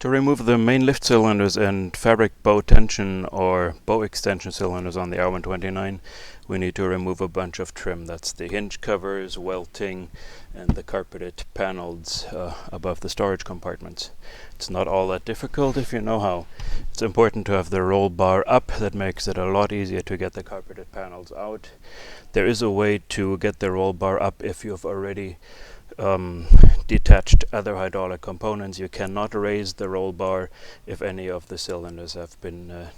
To remove the main lift cylinders and fabric bow tension or bow extension cylinders on the R129, we need to remove a bunch of trim. That's the hinge covers, welting, and the carpeted panels above the storage compartments. It's not all that difficult if you know how. It's important to have the roll bar up. That makes it a lot easier to get the carpeted panels out. There is a way to get the roll bar up if you've already detached other hydraulic components. You cannot raise the roll bar if any of the cylinders have been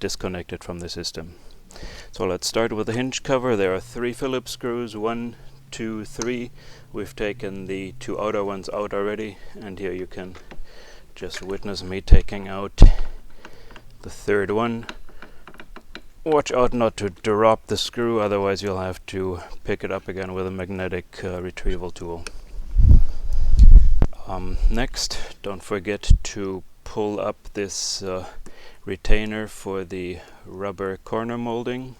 disconnected from the system. So let's start with the hinge cover. There are 3 Phillips screws, 1, 2, 3. We've taken the 2 outer ones out already, and here you can just witness me taking out the 3rd one. Watch out not to drop the screw, otherwise you'll have to pick it up again with a magnetic retrieval tool. Next, don't forget to pull up this retainer for the rubber corner molding.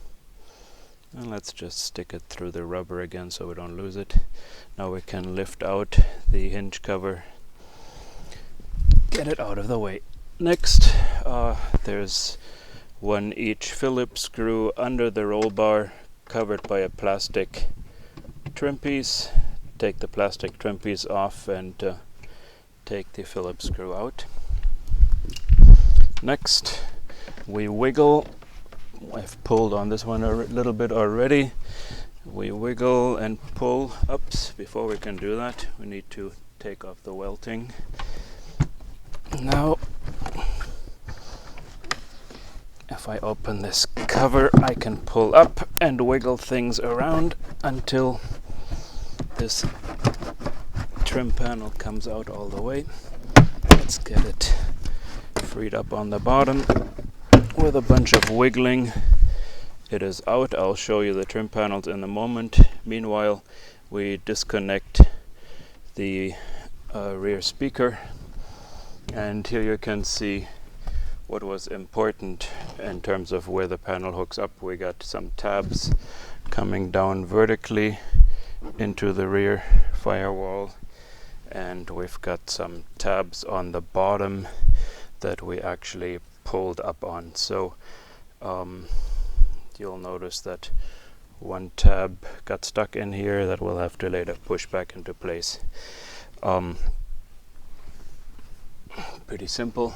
And let's just stick it through the rubber again so we don't lose it. Now we can lift out the hinge cover, get it out of the way. Next, there's 1 each Phillips screw under the roll bar, covered by a plastic trim piece. Take the plastic trim piece off and take the Phillips screw out. Next, we wiggle. I've pulled on this one a little bit already. We wiggle and pull. Oops, before we can do that, we need to take off the welting. Now, if I open this cover, I can pull up and wiggle things around until this trim panel comes out all the way. Let's get it freed up on the bottom. With a bunch of wiggling, it is out. I'll show you the trim panels in a moment. Meanwhile, we disconnect the rear speaker, and here you can see what was important in terms of where the panel hooks up. We got some tabs coming down vertically into the rear firewall, and we've got some tabs on the bottom that we actually pulled up on. So you'll notice that 1 tab got stuck in here that we'll have to later push back into place. Pretty simple.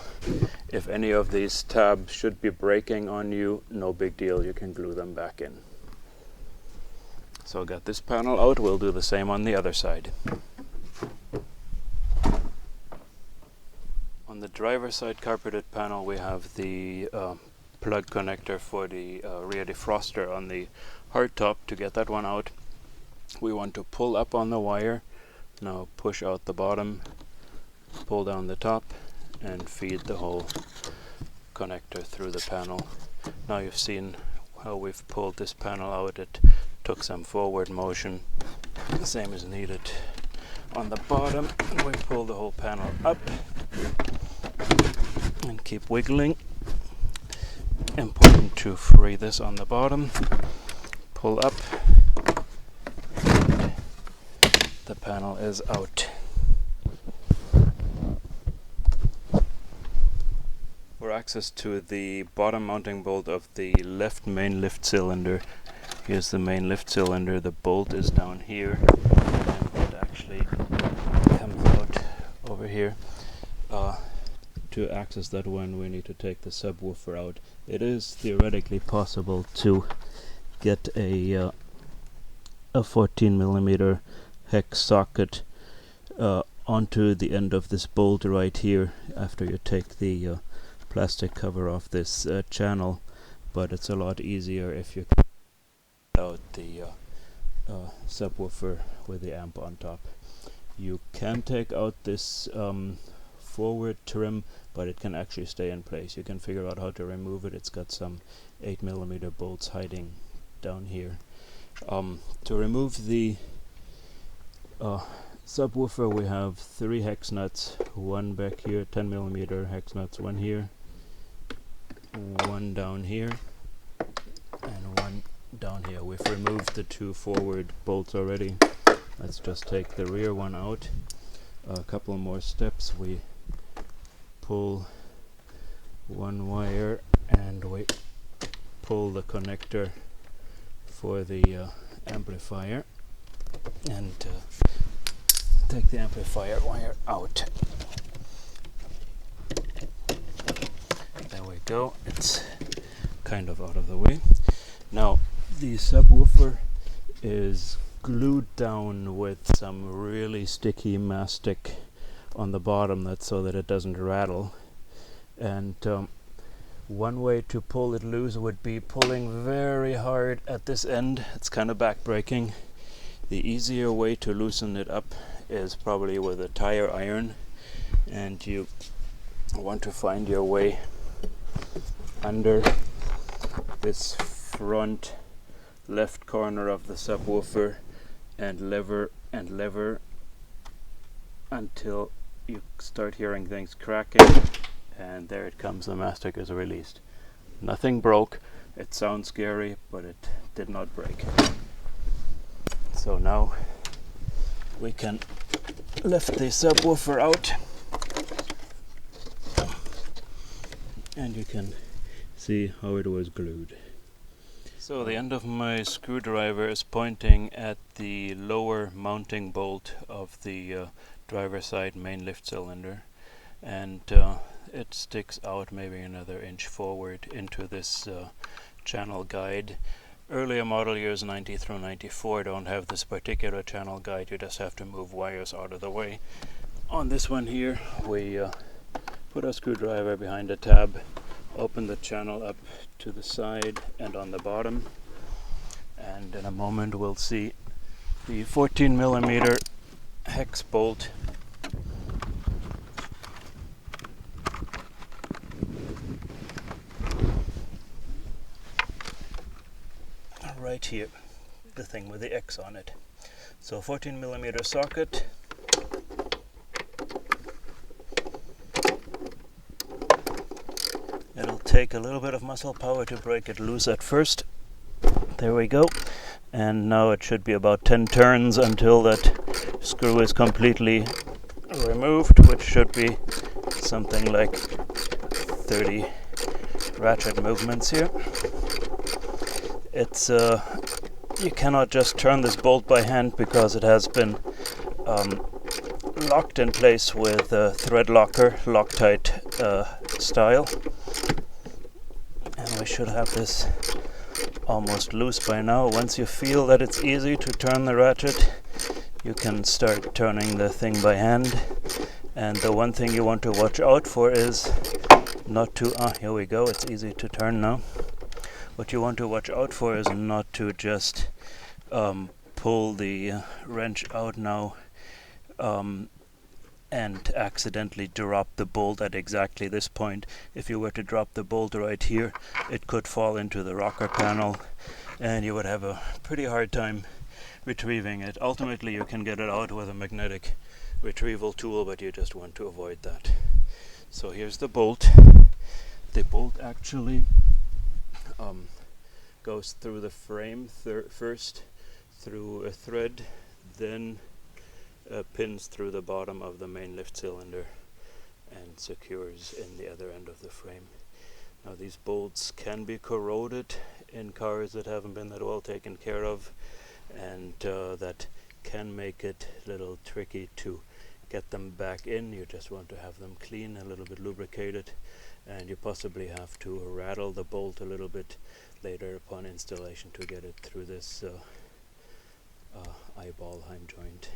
If any of these tabs should be breaking on you, no big deal, you can glue them back in. So got this panel out, we'll do the same on the other side. On the driver's side carpeted panel, we have the plug connector for the rear defroster on the hardtop. To get that one out, we want to pull up on the wire. Now push out the bottom, pull down the top, and feed the whole connector through the panel. Now you've seen how we've pulled this panel out. It took some forward motion. The same is needed on the bottom. We pull the whole panel up and keep wiggling. Important to free this on the bottom. Pull up. The panel is out. For access to the bottom mounting bolt of the left main lift cylinder, here's the main lift cylinder. The bolt is down here, and it actually comes out over here. To access that one, we need to take the subwoofer out. It is theoretically possible to get a 14mm hex socket onto the end of this bolt right here after you take the plastic cover off this channel, but it's a lot easier if you cut out the subwoofer with the amp on top. You can take out this forward trim, but it can actually stay in place. You can figure out how to remove it. It's got some 8mm bolts hiding down here. To remove the subwoofer, we have 3 hex nuts, 1 back here, 10mm hex nuts, 1 here, 1 down here, and 1 down here. We've removed the 2 forward bolts already. Let's just take the rear one out. A couple more steps. We pull one wire and we pull the connector for the amplifier and take the amplifier wire out. There we go, it's kind of out of the way. Now the subwoofer is glued down with some really sticky mastic on the bottom, that's so that it doesn't rattle. And one way to pull it loose would be pulling very hard at this end. It's kind of back-breaking. The easier way to loosen it up is probably with a tire iron, and you want to find your way under this front left corner of the subwoofer and lever until you start hearing things cracking, and there it comes, the mastic is released. Nothing broke. It sounds scary, but it did not break. So now we can lift the subwoofer out and you can see how it was glued. So the end of my screwdriver is pointing at the lower mounting bolt of the driver's side main lift cylinder, and it sticks out maybe another inch forward into this channel guide. Earlier model years 90 through 94 don't have this particular channel guide, you just have to move wires out of the way. On this one here we put a screwdriver behind a tab, open the channel up to the side and on the bottom, and in a moment we'll see the 14mm hex bolt right here, the thing with the X on it. So 14mm socket, it'll take a little bit of muscle power to break it loose at first. There we go, and now it should be about 10 turns until that screw is completely removed, which should be something like 30 ratchet movements here. It's you cannot just turn this bolt by hand because it has been locked in place with a thread locker, Loctite style, and we should have this almost loose by now. Once you feel that it's easy to turn the ratchet, you can start turning the thing by hand. And the one thing you want to watch out for is not to, here we go, it's easy to turn now. What you want to watch out for is not to just pull the wrench out now and accidentally drop the bolt at exactly this point. If you were to drop the bolt right here, it could fall into the rocker panel and you would have a pretty hard time retrieving it. Ultimately you can get it out with a magnetic retrieval tool, but you just want to avoid that. So here's the bolt. The bolt actually goes through the frame first through a thread, then pins through the bottom of the main lift cylinder and secures in the other end of the frame. Now these bolts can be corroded in cars that haven't been that well taken care of, and that can make it a little tricky to get them back in. You just want to have them clean, a little bit lubricated, and you possibly have to rattle the bolt a little bit later upon installation to get it through this eyeball heim joint.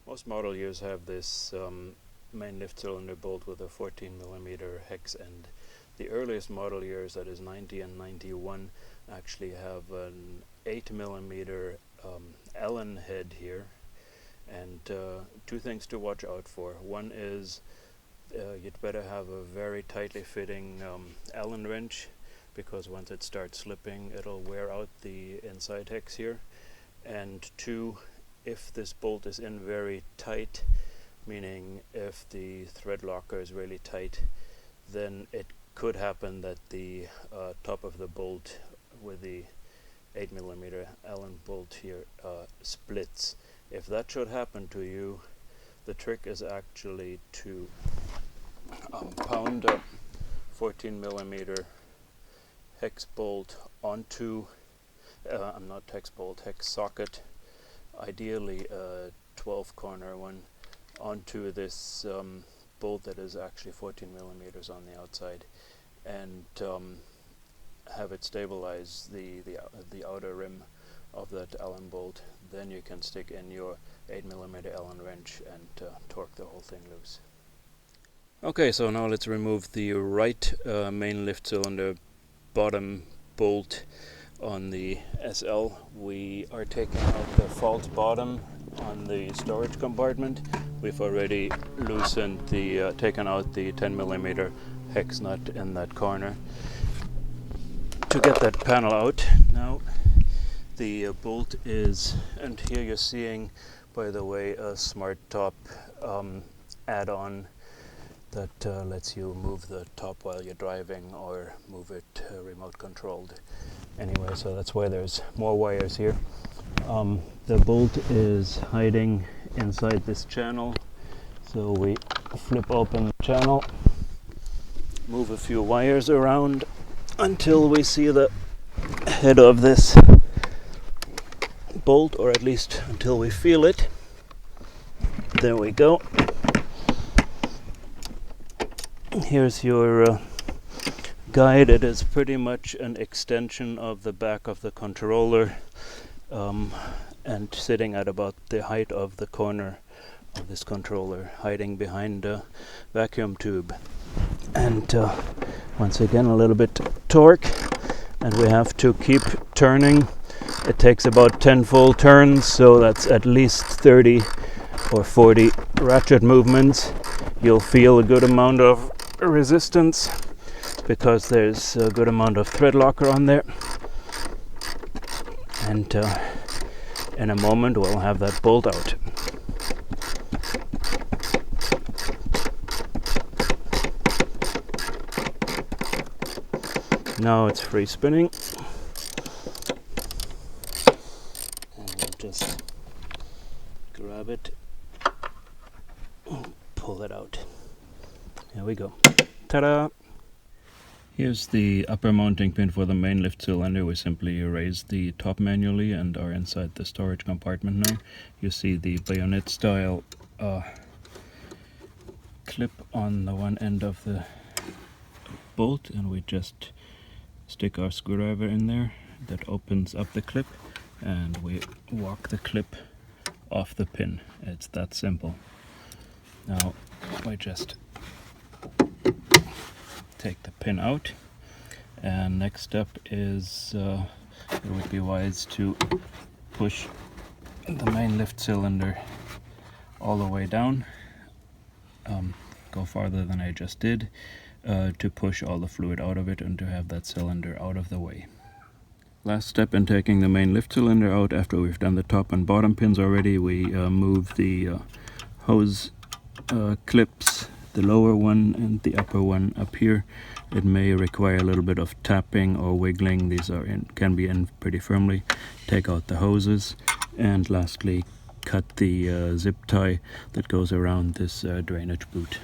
Most model years have this main lift cylinder bolt with a 14mm hex end. The earliest model years, that is 90 and 91, actually have an 8mm Allen head here. And two things to watch out for. One is you'd better have a very tightly fitting Allen wrench, because once it starts slipping it'll wear out the inside hex here. And two, if this bolt is in very tight, meaning if the thread locker is really tight, then it could happen that the top of the bolt with the 8mm Allen bolt here splits. If that should happen to you, The trick is actually to pound a 14mm hex bolt onto, hex socket, ideally a 12 corner one, onto this bolt that is actually 14mm on the outside, and have it stabilize the outer rim of that Allen bolt. Then you can stick in your 8mm Allen wrench and torque the whole thing loose. Okay, so now let's remove the right main lift cylinder bottom bolt on the SL. We are taking out the false bottom on the storage compartment. We've already loosened the, taken out the 10mm hex nut in that corner. To get that panel out now, the bolt is, and here you're seeing, by the way, a Smart Top add-on that lets you move the top while you're driving or move it remote controlled. Anyway, so that's why there's more wires here. The bolt is hiding inside this channel, so we flip open the channel, move a few wires around until we see the head of this bolt, or at least until we feel it. There we go. Here's your guide. It is pretty much an extension of the back of the controller, and sitting at about the height of the corner of this controller, hiding behind a vacuum tube. And once again, a little bit torque, and we have to keep turning. It takes about 10 full turns, so that's at least 30 or 40 ratchet movements. You'll feel a good amount of resistance because there's a good amount of thread locker on there. And in a moment we'll have that bolt out. Now it's free spinning, and we'll just grab it, pull it out. Here we go. Ta-da! Here's the upper mounting pin for the main lift cylinder. We simply erase the top manually and are inside the storage compartment now. You see the bayonet style clip on the one end of the bolt, and we just stick our screwdriver in there. That opens up the clip, and we walk the clip off the pin. It's that simple. Now we just take the pin out, and next step is it would be wise to push the main lift cylinder all the way down, go farther than I just did, to push all the fluid out of it and to have that cylinder out of the way. Last step in taking the main lift cylinder out, after we've done the top and bottom pins already, we move the hose clips, the lower one and the upper one up here. It may require a little bit of tapping or wiggling. These can be in pretty firmly. Take out the hoses, and lastly cut the zip tie that goes around this drainage boot.